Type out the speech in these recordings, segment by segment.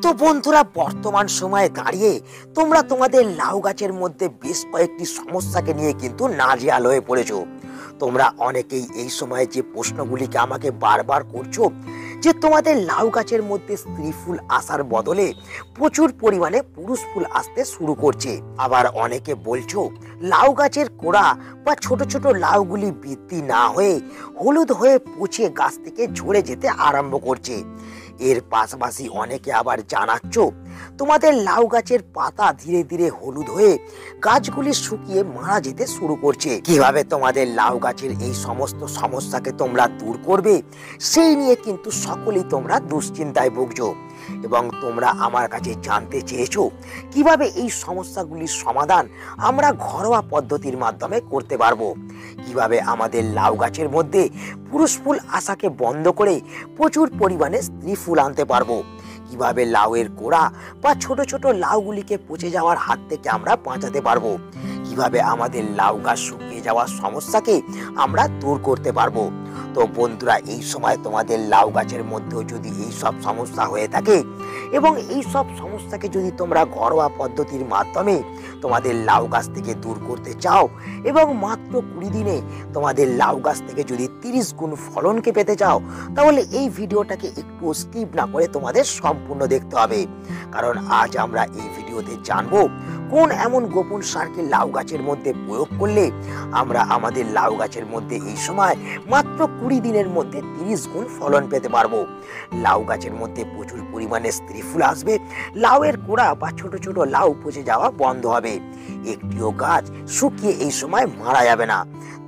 তো বন্ধুরা, বর্তমান সময়ে দাঁড়িয়ে তোমরা তোমাদের লাউ গাছের মধ্যে বেশ কয়েকটি সমস্যাকে নিয়ে কিন্তু নাজেহাল হয়ে পড়েছো। তোমরা অনেকেই এই সময়ে যে প্রশ্নগুলিকে আমাকে বারবার করছো যে তোমাদের লাউ গাছের মধ্যে স্ত্রী ফুল আসার বদলে প্রচুর পরিমাণে পুরুষ ফুল আসতে শুরু করছে। আবার অনেকে বলছো লাউ গাছের কোড়া বা ছোট ছোট লাউগুলি বৃদ্ধি না হয়ে হলুদ হয়ে পচে গাছ থেকে ঝরে যেতে আরম্ভ করছে। এর পাশাপাশি অনেকে আবার জানাচ্ছ তোমাদের লাউ গাছের পাতা ধীরে ধীরে হলুদ হয়ে গাছগুলি শুকিয়ে মারা যেতে শুরু করছে। কিভাবে তোমাদের লাউ গাছের এই সমস্ত সমস্যাকে তোমরা দূর করবে সেই নিয়ে কিন্তু সকলেই তোমরা দুশ্চিন্তায় ভুগছো এবং তোমরা আমার কাছে জানতে চেয়েছো কিভাবে এই সমস্যাগুলির সমাধান আমরা ঘরোয়া পদ্ধতির মাধ্যমে করতে পারবো, কিভাবে আমাদের লাউ গাছের মধ্যে পুরুষ ফুল আসাকে বন্ধ করে প্রচুর পরিমাণে স্ত্রী ফুল আনতে পারবো, কিভাবে লাউয়ের গোড়া বা ছোট ছোট লাউগুলিকে পচে যাওয়ার হাত থেকে আমরা বাঁচাতে পারবো, কিভাবে আমাদের লাউ গাছ শুকিয়ে যাওয়ার সমস্যাকে আমরা দূর করতে পারবো। তো বন্ধুরা, এই সময় তোমাদের লাউ গাছের মধ্যেও যদি এই সব সমস্যা হয়ে থাকে এবং এই সব সমস্যাকে যদি তোমরা ঘরোয়া পদ্ধতির মাধ্যমে তোমাদের লাউ গাছ থেকে দূর করতে চাও এবং মাত্র 20 দিনে তোমাদের লাউ গাছ থেকে যদি 30 গুণ ফলনকে পেতে চাও, তাহলে এই ভিডিওটাকে একটু স্কিপ না করে তোমাদের সম্পূর্ণ দেখতে হবে। কারণ আজ আমরা এই ভিডিওতে জানবো কোন এমন গোপন সারকে লাউ গাছের মধ্যে প্রয়োগ করলে আমরা আমাদের লাউ গাছের মধ্যে এই সময় মাত্র 20 দিনের মধ্যে 30 গুণ ফলন পেতে পারবো। লাউ গাছের মধ্যে প্রচুর পরিমাণে স্ত্রী ফুল আসবে, লাউয়ের গোড়া বা ছোট ছোট লাউ পচে যাওয়া বন্ধ হবে, একটিও গাছ শুকিয়ে এই সময় মারা যাবে না।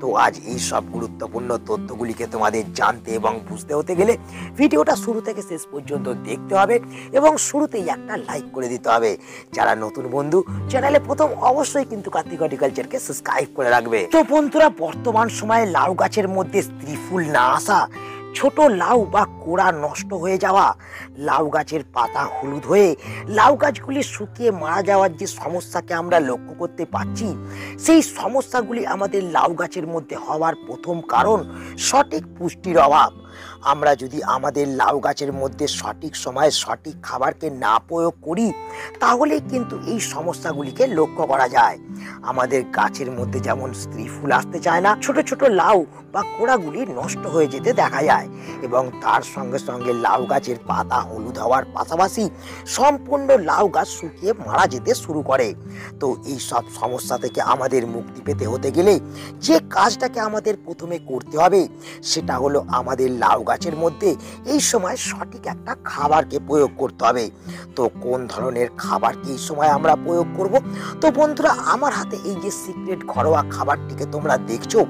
তো আজ এই সব গুরুত্বপূর্ণ তথ্যগুলিকে তোমাদের জানতে এবং বুঝতে হতে গেলে ভিডিওটা শুরু থেকে শেষ পর্যন্ত দেখতে হবে এবং শুরুতেই একটা লাইক করে দিতে হবে। যারা নতুন বন্ধু চ্যানেলে প্রথম অবশ্যই কিন্তু কার্তিক হর্টিকালচারকে সাবস্ক্রাইব করে রাখবে। তো বন্ধুরা, বর্তমান সময়ে লাউ গাছের মধ্যে স্ত্রী ফুল না আসা, ছোট লাউ বা কোড়া নষ্ট হয়ে যাওয়া, লাউ গাছের পাতা হলুদ হয়ে লাউ গাছগুলি শুকিয়ে মারা যাওয়ার যে সমস্যাকে আমরা লক্ষ্য করতে পারছি, সেই সমস্যাগুলি আমাদের লাউ গাছের মধ্যে হওয়ার প্রথম কারণ সঠিক পুষ্টির অভাব। আমরা যদি আমাদের লাউ গাছের মধ্যে সঠিক সময়ে সঠিক খাবারকে না প্রয়োগ করি তাহলে কিন্তু এই সমস্যাগুলিকে লক্ষ্য করা যায়। আমাদের গাছের মধ্যে যেমন স্ত্রী ফুল আসতে চায় না, ছোট ছোট লাউ বা কোড়াগুলি নষ্ট হয়ে যেতে দেখা যায় এবং তার সঙ্গে সঙ্গে লাউ গাছের পাতা হলুদ হওয়ার পাশাপাশি সম্পূর্ণ লাউ গাছ শুকিয়ে মারা যেতে শুরু করে। তো এই সব সমস্যা থেকে আমাদের মুক্তি পেতে হতে গেলে যে কাজটাকে আমাদের প্রথমে করতে হবে সেটা হলো আমাদের লাউ গাছের মধ্যে এই সময় সঠিক একটা খাবারকে প্রয়োগ করতে হবে। তো কোন ধরনের খাবারকে এই সময় আমরা প্রয়োগ করব? তো বন্ধুরা, আমার হাতে এই যে সিক্রেট ঘরোয়া খাবারটিকে তোমরা দেখছো,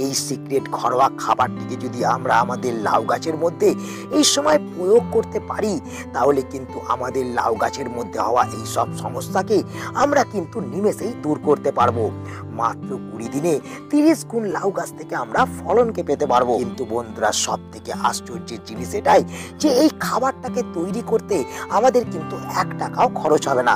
এই সিক্রেট ঘরোয়া খাবারটিকে যদি আমরা আমাদের লাউ গাছের মধ্যে এই সময় প্রয়োগ করতে পারি তাহলে কিন্তু আমাদের লাউ গাছের মধ্যে হওয়া এই সব সমস্যাকে আমরা কিন্তু নিমেষেই দূর করতে পারবো। মাত্র 20 দিনে 30 গুণ লাউ গাছ থেকে আমরা ফলনকে পেতে পারবো। কিন্তু বন্ধুরা, সব থেকে আশ্চর্যের জিনিস এটাই যে এই খাবারটাকে তৈরি করতে আমাদের কিন্তু 1 টাকাও খরচ হবে না।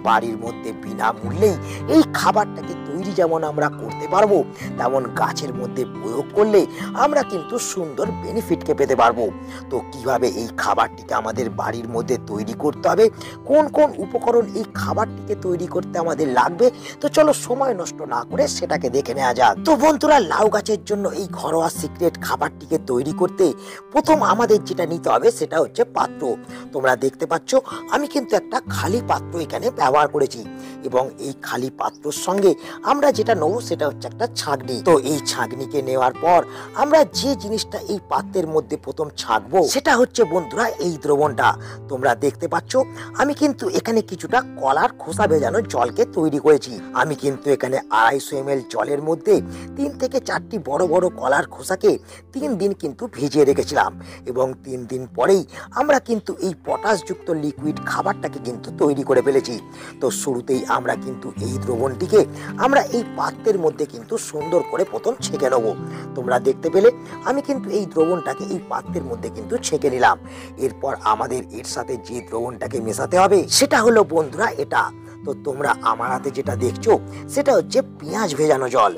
বাড়ির মধ্যে বিনামূল্যেই এই খাবারটাকে তৈরি যেমন আমরা করতে পারবো, তেমন গাছের মধ্যে প্রয়োগ করলে আমরা কিন্তু সুন্দর বেনিফিটকে পেতে পারবো। তো কিভাবে এই খাবারটিকে আমাদের বাড়ির মধ্যে তৈরি করতে হবে, কোন কোন উপকরণ এই খাবারটিকে তৈরি করতে আমাদের লাগবে, তো চলো সময় নষ্ট না করে সেটাকে দেখে নেওয়া যাক। তো বন্ধুরা, লাউ গাছের জন্য এই ঘরোয়া সিক্রেট খাবারটিকে তৈরি করতে প্রথম আমাদের যেটা নিতে হবে সেটা হচ্ছে পাত্র। তোমরা দেখতে পাচ্ছ আমি কিন্তু একটা খালি পাত্র এখানে ব্যবহার করেছি এবং এই খালি পাত্রের সঙ্গে আমরা যেটা নেবো সেটা হচ্ছে একটা ছাঁকনি। তো এই ছাঁকনিকে নেওয়ার পর আমরা যে জিনিসটা এই পাত্রের মধ্যে প্রথম ছাঁকবো সেটা হচ্ছে বন্ধুরা এই দ্রবণটা। তোমরা দেখতে পাচ্ছ আমি কিন্তু এখানে কিছুটা কলার খোসা ভেজানো জলকে তৈরি করেছি। আমি কিন্তু এখানে 250 ml জলের মধ্যে 3 থেকে 4টি বড় বড় কলার খোসাকে 3 দিন কিন্তু ভিজিয়ে রেখেছিলাম এবং 3 দিন পরেই আমরা কিন্তু এই পটাশযুক্ত লিকুইড খাবারটাকে কিন্তু তৈরি করে ফেলেছি। তো শুরুতেই আমরা কিন্তু এই দ্রবণটিকে আমরা এই পাত্রের মধ্যে কিন্তু সুন্দর করে প্রথম ছেঁকে নেব। তোমরা দেখতে পেলে আমি কিন্তু এই দ্রবণটাকে এই পাত্রের মধ্যে কিন্তু ছেঁকে নিলাম। এরপর আমাদের এর সাথে যে দ্রবণটাকে মেশাতে হবে সেটা হলো বন্ধুরা এটা। তো তোমরা আমার হাতে যেটা দেখছো সেটা হচ্ছে পেঁয়াজ ভেজানো জল।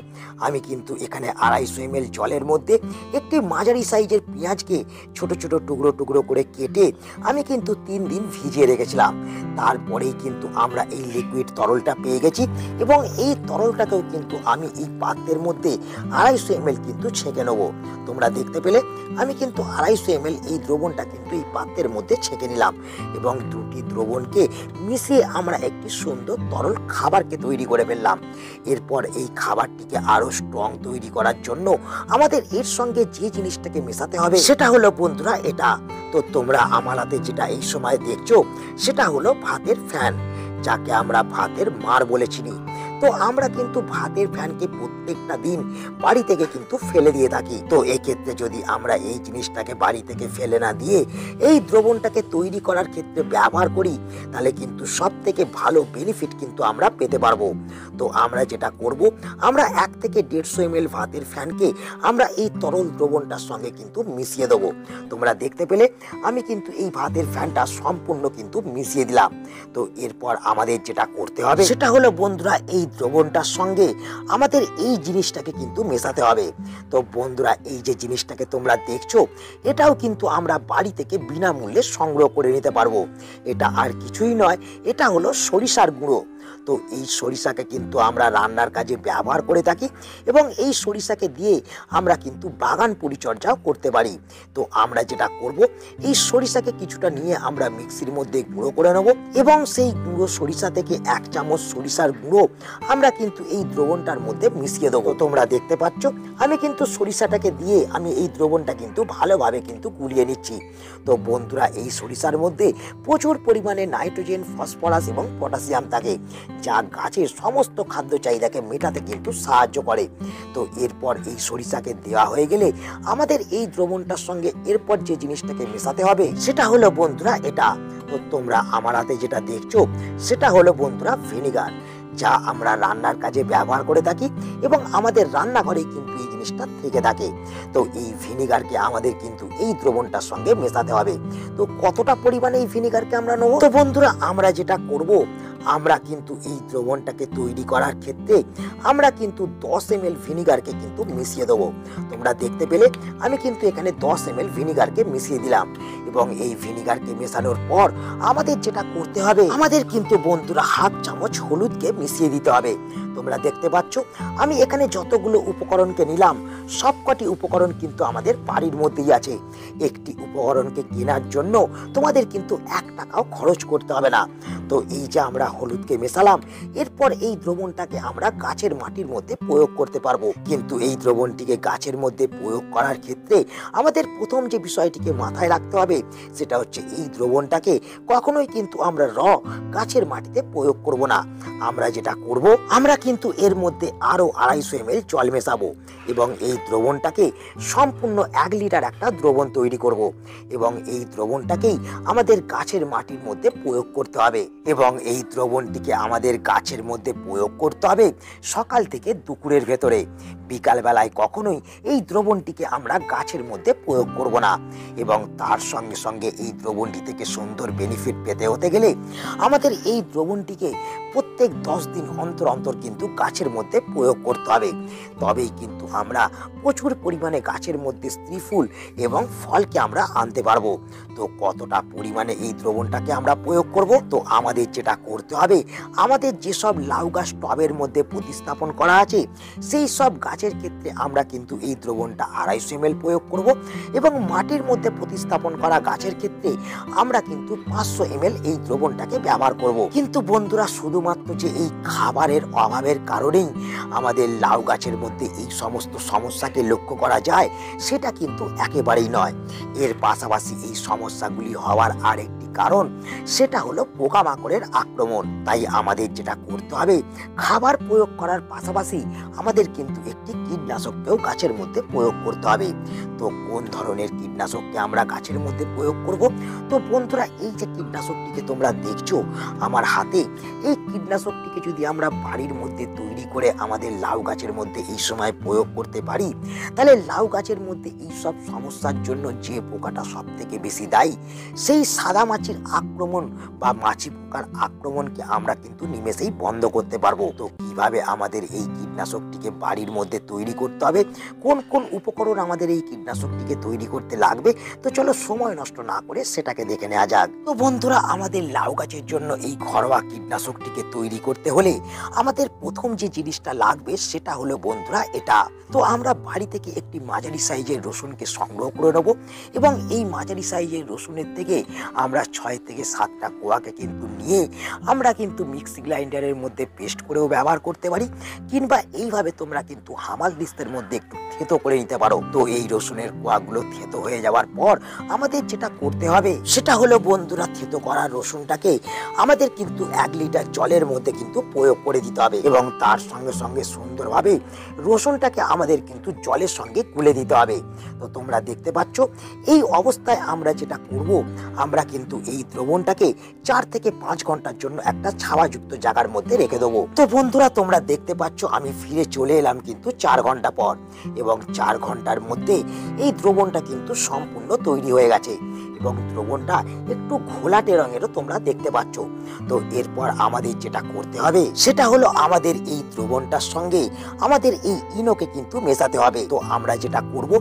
আমি কিন্তু এখানে 250 ml জলের মধ্যে একটি মাঝারি সাইজের পেঁয়াজকে ছোট ছোট টুকরো টুকরো করে কেটে আমি কিন্তু 3 দিন ভিজিয়ে রেখেছিলাম। তারপরেই কিন্তু আমরা এই লিকুইড তরলটা পেয়ে গেছি এবং এই তরলটাকেও কিন্তু আমি এই পাত্রের মধ্যে 250 ml কিন্তু ছেঁকে নেবো। তোমরা দেখতে পেলে আমি কিন্তু 250 ml এই দ্রবণটা কিন্তু এই পাত্রের মধ্যে ছেঁকে নিলাম এবং দুটি দ্রবণকে মিশিয়ে আমরা একটি সুন্দর তরল খাবারকে তৈরি করে ফেললাম। এরপর এই খাবারটিকে আরো স্ট্রং তৈরি করার জন্য আমাদের এর সঙ্গে যে জিনিসটাকে মেশাতে হবে সেটা হলো বন্ধুরা এটা। তো তোমরা আমার হাতে যেটা এই সময় দেখছো সেটা হলো ভাতের ফ্যান, যাকে আমরা ভাতের মার বলে চিনি। তো আমরা কিন্তু ভাতের ফ্যানকে প্রত্যেকটা দিন বাড়ি থেকে কিন্তু ফেলে দিয়ে থাকি। তো এক্ষেত্রে যদি আমরা এই জিনিসটাকে বাড়ি থেকে ফেলে না দিয়ে এই দ্রবণটাকে তৈরি করার ক্ষেত্রে ব্যবহার করি তাহলে কিন্তু সব থেকে ভালো বেনিফিট কিন্তু আমরা পেতে পারবো। তো আমরা যেটা করব, আমরা 1 থেকে 150 ml ভাতের ফ্যানকে আমরা এই তরল দ্রবণটার সঙ্গে কিন্তু মিশিয়ে দেবো। তোমরা দেখতে পেলে আমি কিন্তু এই ভাতের ফ্যানটা সম্পূর্ণ কিন্তু মিশিয়ে দিলাম। তো এরপর আমাদের যেটা করতে হবে সেটা হলো বন্ধুরা এই দ্রবণটার সঙ্গে আমাদের এই জিনিসটাকে কিন্তু মেশাতে হবে। তো বন্ধুরা এই যে জিনিসটাকে তোমরা দেখছো এটাও কিন্তু আমরা বাড়ি থেকে বিনামূল্যে সংগ্রহ করে নিতে পারবো। এটা আর কিছুই নয়, এটা হলো সরিষার গুঁড়ো। তো এই সরিষাকে কিন্তু আমরা রান্নার কাজে ব্যবহার করে থাকি এবং এই সরিষাকে দিয়ে আমরা কিন্তু বাগান পরিচর্যাও করতে পারি। তো আমরা যেটা করব, এই সরিষাকে কিছুটা নিয়ে আমরা মিক্সির মধ্যে গুঁড়ো করে নেব এবং সেই গুঁড়ো সরিষা থেকে 1 চামচ সরিষার গুঁড়ো আমরা কিন্তু এই দ্রবণটার মধ্যে মিশিয়ে দেবো। তোমরা দেখতে পাচ্ছ আমি কিন্তু সরিষাটাকে দিয়ে আমি এই দ্রবণটা কিন্তু ভালোভাবে কিন্তু গুলিয়ে নিচ্ছি। তো বন্ধুরা এই সরিষার মধ্যে প্রচুর পরিমাণে নাইট্রোজেন, ফসফরাস এবং পটাশিয়াম থাকে, যা গাছের সমস্ত খাদ্য চাহিদাকে মেটাতে কিন্তু সাহায্য করে। তো এরপর এই সরিষাকে দেওয়া হয়ে গেলে আমাদের এই দ্রবণটার সঙ্গে এরপর যে জিনিসটাকে মেশাতে হবে সেটা হলো বন্ধুরা এটা। তো তোমরা আমার হাতে যেটা দেখছো সেটা হলো বন্ধুরা ভিনিগার, যা আমরা রান্নার কাজে ব্যবহার করে থাকি এবং আমাদের রান্নাঘরে কিন্তু এই জিনিসটা থেকে থাকে। তো এই ভিনিগারকে আমাদের কিন্তু এই দ্রবণটার সঙ্গে মেশাতে হবে। তো কতটা পরিমাণে এই ভিনিগারকে আমরা নেব, তো বন্ধুরা আমরা যেটা করব, আমরা কিন্তু এই দ্রবণটাকে তৈরি করার ক্ষেত্রে আমরা কিন্তু 10 ml ভিনিগারকে কিন্তু মিশিয়ে দেবো। তোমরা দেখতে পেলে আমি কিন্তু এখানে 10 ml ভিনিগারকে মিশিয়ে দিলাম এবং এই ভিনিগারকে মেশানোর পর আমাদের যেটা করতে হবে, আমাদের কিন্তু বন্ধুরা 1/2 চামচ হলুদকে মিশিয়ে দিতে হবে। তোমরা দেখতে পাচ্ছ আমি এখানে যতগুলো উপকরণকে নিলাম সবকটি উপকরণ কিন্তু আমাদের বাড়ির মধ্যেই আছে। একটি উপকরণকে কেনার জন্য তোমাদের কিন্তু 1 টাকাও খরচ করতে হবে না। তো এই যে আমরা হলুদকে মেশালাম, এরপর এই দ্রবণটাকে আমরা গাছের মাটির মধ্যে প্রয়োগ করতে পারবো। কিন্তু এই দ্রবণটিকে গাছের মধ্যে প্রয়োগ করার ক্ষেত্রে আমাদের প্রথম যে বিষয়টিকে মাথায় রাখতে হবে সেটা হচ্ছে এই দ্রবণটাকে কখনোই কিন্তু আমরা গাছের মাটিতে প্রয়োগ করব না। আমরা যেটা করব, আমরা কিন্তু এর মধ্যে আরো 250 ml জল মেশাবো এবং এই দ্রবণটাকে সম্পূর্ণ 1 লিটার একটা দ্রবণ তৈরি করব এবং এই দ্রবণটাকেই আমাদের গাছের মাটির মধ্যে প্রয়োগ করতে হবে এবং এই দ্রবণটিকে আমাদের গাছের মধ্যে প্রয়োগ করতে হবে সকাল থেকে দুপুরের ভেতরে। বিকাল বেলায় কখনোই এই দ্রবণটিকে আমরা গাছের মধ্যে প্রয়োগ করব না। এবং তার সঙ্গে সঙ্গে এই দ্রবণটি থেকে সুন্দর বেনিফিট পেতে হতে গেলে আমাদের এই দ্রবণটিকে প্রত্যেক 10 দিন অন্তর অন্তর কিন্তু গাছের মধ্যে প্রয়োগ করতে হবে। তবেই কিন্তু আমরা প্রচুর পরিমাণে গাছের মধ্যে স্ত্রী ফুল এবং ফলকে আমরা আনতে পারবো। তো কতটা পরিমাণে এই দ্রবণটাকে আমরা প্রয়োগ করব, তো আমাদের যেটা করতে হবে, আমাদের যেসব লাউ গাছ টবের মধ্যে প্রতিস্থাপন করা আছে সেই সব গাছের ক্ষেত্রে আমরা কিন্তু এই দ্রবণটা 250 ml প্রয়োগ করব এবং মাটির মধ্যে প্রতিস্থাপন করা গাছের ক্ষেত্রে আমরা কিন্তু 500 ml এই দ্রবণটাকে ব্যবহার করব। কিন্তু বন্ধুরা শুধুমাত্র যে এই খাবারের অভাবের কারণেই আমাদের লাউ গাছের মধ্যে এই সমস্ত সমস্যাকে লক্ষ্য করা যায় সেটা কিন্তু একেবারেই নয়। এর পাশাপাশি এই সমস্যাগুলি হওয়ার আরেকটি কারণ সেটা হলো পোকামাকড়ের আক্রমণ। তাই আমাদের যেটা করতে হবে, খাবার প্রয়োগ করার পাশাপাশি আমাদের কিন্তু একটি কীটনাশককেও গাছের মধ্যে প্রয়োগ করতে হবে। তো কোন ধরনের কীটনাশককে আমরা গাছের মধ্যে প্রয়োগ করব, তো বন্ধুরা এই যে কীটনাশকটিকে তোমরা দেখছো আমার হাতে, এই কীটনাশকটিকে যদি আমরা বাড়ির মধ্যে তৈরি করে আমাদের লাউ গাছের মধ্যে এই সময় প্রয়োগ করতে পারি তাহলে লাউ গাছের মধ্যে এই সব সমস্যার জন্য যে পোকাটা সব থেকে বেশি দায়ী সেই সাদা মাছি মাছির আক্রমণ বা মাছি পোকার আক্রমণকে আমরা কিন্তু নিমেষেই বন্ধ করতে পারবো। তো কিভাবে আমাদের এই কীটনাশকটিকে বাড়ির মধ্যে তৈরি করতে হবে, কোন কোন উপকরণ আমাদের এই কীটনাশকটিকে তৈরি করতে লাগবে, তো চলো সময় নষ্ট না করে সেটাকে দেখে নেওয়া যাক। তো বন্ধুরা, আমাদের লাউ গাছের জন্য এই ঘরোয়া কীটনাশকটিকে তৈরি করতে হলে আমাদের প্রথম যে জিনিসটা লাগবে সেটা হলো বন্ধুরা এটা। তো আমরা বাড়ি থেকে একটি মাঝারি সাইজের রসুনকে সংগ্রহ করে নেবো এবং এই মাঝারি সাইজের রসুনের থেকে আমরা 6 থেকে 7টা কোয়াকে কিন্তু নিয়ে আমরা কিন্তু মিক্সি গ্রাইন্ডারের মধ্যে পেস্ট করেও ব্যবহার করতে পারি, কিংবা এইভাবে তোমরা কিন্তু হামাল দিস্তের মধ্যে একটু থেতো করে নিতে পারো। তো এই রসুনের কোয়াগুলো থেতো হয়ে যাওয়ার পর আমাদের যেটা করতে হবে সেটা হলো বন্ধুরা, থেতো করা রসুনটাকে আমাদের কিন্তু 1 লিটার জলের মধ্যে কিন্তু প্রয়োগ করে দিতে হবে এবং তার সঙ্গে সঙ্গে সুন্দরভাবে রসুনটাকে আমাদের কিন্তু জলের সঙ্গে গুলে দিতে হবে। তো তোমরা দেখতে পাচ্ছ এই অবস্থায় আমরা যেটা করব, আমরা কিন্তু এই দ্রবণটাকে 4 থেকে 5 ঘন্টার জন্য একটা ছাওয়াযুক্ত জায়গার মধ্যে রেখে দেবো। তো বন্ধুরা, তোমরা দেখতে পাচ্ছ আমি ফিরে চলে এলাম কিন্তু 4 ঘন্টা পর এবং 4 ঘন্টার মধ্যে এই দ্রবণটা কিন্তু সম্পূর্ণ তৈরি হয়ে গেছে এবং দ্রবণটা একটু ঘোলাটে রঙেরও তোমরা দেখতে পাচ্ছ। তো এরপর আমাদের যেটা করতে হবে সেটা হলো আমাদের এই দ্রবণটার সঙ্গে আমাদের এই ইনোকে কিন্তু মেশাতে হবে। তো আমরা যেটা করব,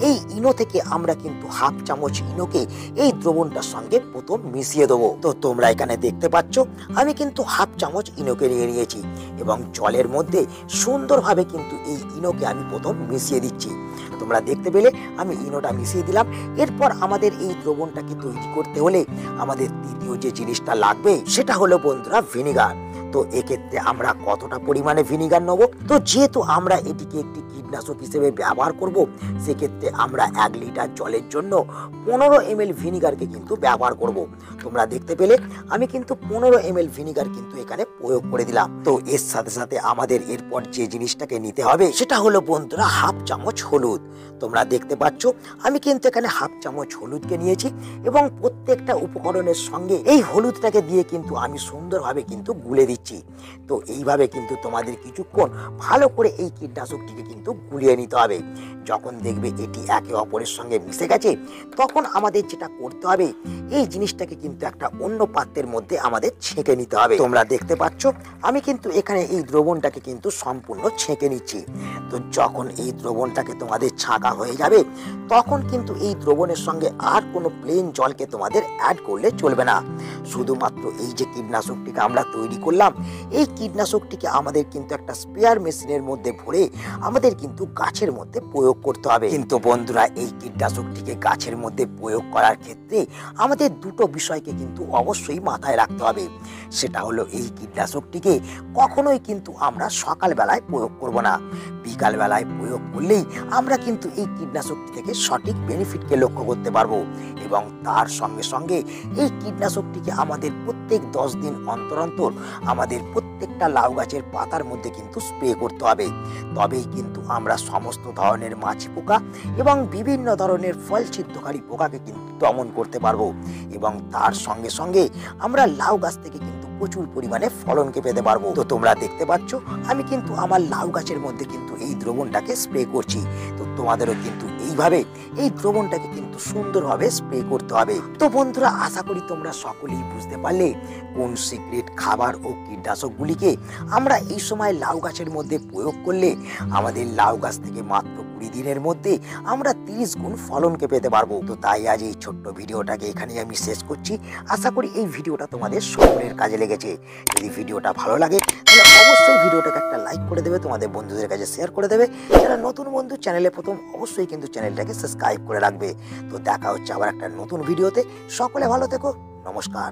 এই ইনো থেকে আমরা কিন্তু হাফ চামচ ইনোকে এই দ্রবণটার সঙ্গে প্রথম মিশিয়ে দেবো। তো তোমরা এখানে দেখতে পাচ্ছ আমি কিন্তু হাফ চামচ ইনোকে নিয়ে নিয়েছি এবং জলের মধ্যে সুন্দরভাবে কিন্তু এই ইনোকে আমি প্রথম মিশিয়ে দিচ্ছি। তোমরা দেখতে পেলে আমি ইনোটা মিশিয়ে দিলাম। এরপর আমাদের এই দ্রবণটাকে তৈরি করতে হলে আমাদের দ্বিতীয় যে জিনিসটা লাগবে সেটা হলো বন্ধুরা ভিনিগার। তো এক্ষেত্রে আমরা কতটা পরিমাণে ভিনিগার নেব, তো যেহেতু আমরা এটিকে একটি কীটনাশক হিসেবে ব্যবহার করব, সেক্ষেত্রে আমরা 1 লিটার জলের জন্য 15 ml ভিনিগারকে কিন্তু ব্যবহার করব। তোমরা দেখতে পেলে আমি কিন্তু 15 ml ভিনিগার কিন্তু এখানে প্রয়োগ করে দিলাম। তো এর সাথে সাথে আমাদের এরপর যে জিনিসটাকে নিতে হবে সেটা হলো বন্ধুরা হাফ চামচ হলুদ। তোমরা দেখতে পাচ্ছ আমি কিন্তু এখানে হাফ চামচ হলুদকে নিয়েছি এবং প্রত্যেকটা উপকরণের সঙ্গে এই হলুদটাকে দিয়ে কিন্তু আমি সুন্দরভাবে কিন্তু গুলে দিচ্ছি। তো এইভাবে কিন্তু তোমাদের কিছুক্ষণ ভালো করে এই কীটনাশকটিকে কিন্তু গুলিয়ে নিতে হবে। যখন দেখবে এটি একে অপরের সঙ্গে মিশে গেছে, তখন আমাদের যেটা করতে হবে এই জিনিসটাকে কিন্তু একটা অন্য পাত্রের মধ্যে আমাদের ছেঁকে নিতে হবে। তোমরা দেখতে পাচ্ছ আমি কিন্তু এখানে এই দ্রবণটাকে কিন্তু সম্পূর্ণ ছেঁকে নিচ্ছি। তো যখন এই দ্রবণটাকে তোমাদের ছাঁকা হয়ে যাবে, তখন কিন্তু এই দ্রবণের সঙ্গে আর কোনো প্লেন জলকে তোমাদের অ্যাড করলে চলবে না। শুধুমাত্র এই যে কীটনাশকটিকে আমরা তৈরি করলাম, এই কীটনাশকটিকে আমাদের কিন্তু একটা স্প্রেয়ার মেশিনের মধ্যে ভরে আমাদের কিন্তু গাছের মধ্যে প্রয়োগ করতে হবে। কিন্তু বন্ধুরা, এই কীটনাশকটিকে গাছের মধ্যে প্রয়োগ করার ক্ষেত্রে আমাদের দুটো বিষয়কে কিন্তু অবশ্যই মাথায় রাখতে হবে। সেটা হলো এই কীটনাশকটিকে কখনোই কিন্তু আমরা সকালবেলায় প্রয়োগ করব না, বিকাল বেলায় প্রয়োগ করলেই আমরা কিন্তু এই কীটনাশকটি থেকে সঠিক বেনিফিটকে লক্ষ্য করতে পারবো। এবং তার সঙ্গে সঙ্গে এই কীটনাশকটিকে আমাদের প্রত্যেক 10 দিন অন্তর অন্তর আমাদের প্রত্যেকটা লাউ গাছের পাতার মধ্যে কিন্তু স্প্রে করতে হবে। তবেই কিন্তু আমরা সমস্ত ধরনের মাছি পোকা এবং বিভিন্ন ধরনের ফল ছিদ্রকারী পোকাকে কিন্তু দমন করতে পারবো এবং তার সঙ্গে সঙ্গে আমরা লাউ গাছ থেকে কিন্তু প্রচুর পরিমাণে ফলনকে পেতে পারবো। তো তোমরা দেখতে পাচ্ছ আমি কিন্তু আমার লাউ গাছের মধ্যে কিন্তু এই দ্রবণটাকে স্প্রে করছি। তো তোমাদেরও কিন্তু এইভাবে এই দ্রবণটাকে কিন্তু সুন্দরভাবে স্প্রে করতে হবে। তো বন্ধুরা, আশা করি তোমরা সকলেই বুঝতে পারলে কোন সিক্রেট খাবার ও কীটনাশকগুলিকে আমরা এই সময় লাউ গাছের মধ্যে প্রয়োগ করলে আমাদের লাউ গাছ থেকে মাত্র 20 দিনের মধ্যে আমরা 30 গুণ ফলনকে পেতে পারবো। তো তাই আজ এই ছোট্ট ভিডিওটাকে এখানে আমি শেষ করছি। আশা করি এই ভিডিওটা তোমাদের সকলের কাজে লেগেছে। যদি ভিডিওটা ভালো লাগে তাহলে অবশ্যই ভিডিওটাকে একটা লাইক করে দেবে, তোমাদের বন্ধুদের কাছে শেয়ার করে দেবে। যারা নতুন বন্ধু চ্যানেলে প্রথম, অবশ্যই কিন্তু চ্যানেলটাকে সাবস্ক্রাইব করে রাখবে। তো দেখা হচ্ছে আবার একটা নতুন ভিডিওতে। সকলে ভালো থেকো, নমস্কার।